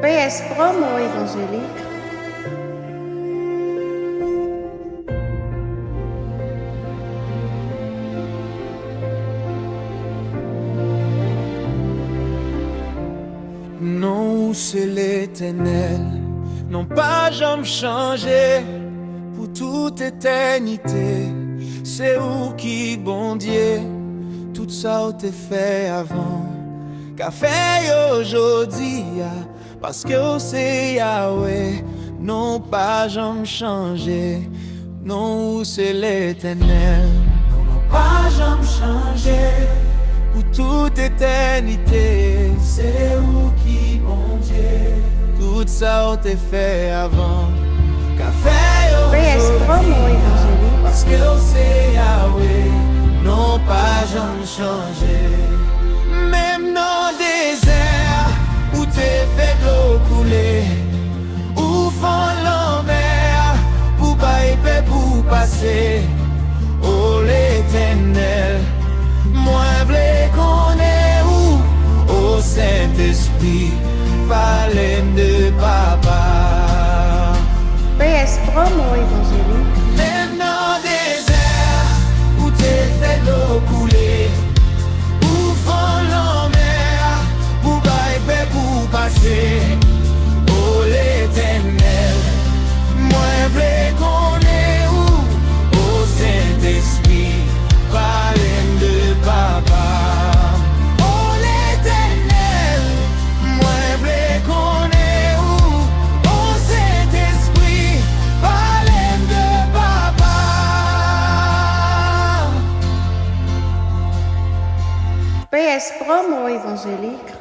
PS Promo évangélique. Non, c'est l'Éternel, non pas jamais changé pour toute éternité. C'est où qui bon Dieu, tout ça a été fait avant, qu'a fait aujourd'hui, parce que c'est Yahweh, non pas jamais changé. Non, c'est l'Éternel, non pas jamais changé pour toute éternité. C'est où qui bon Dieu, tout ça a été fait avant, qu'a fait PS Promo aujourd'hui, évangélique. parce que c'est Yahweh, non pas jamais changé. Même dans le désert où t'es fait de l'eau couler, où fond la mer pour pas épais pour passer. Oh l'Éternel, moi v'lais qu'on est où? Oh Saint-Esprit, parlez de papa. PS Promo évangélique. Même dans le désert où t'es fait de l'eau couler, où fond la mer pour pas épais pour passer. Oh l'Éternel, moi v'lais qu'on est où? Oh Saint-Esprit, parlez de papa. Oh l'Éternel, moi v'lais qu'on est où? Oh Saint-Esprit, parlez de papa. PS Promo évangélique.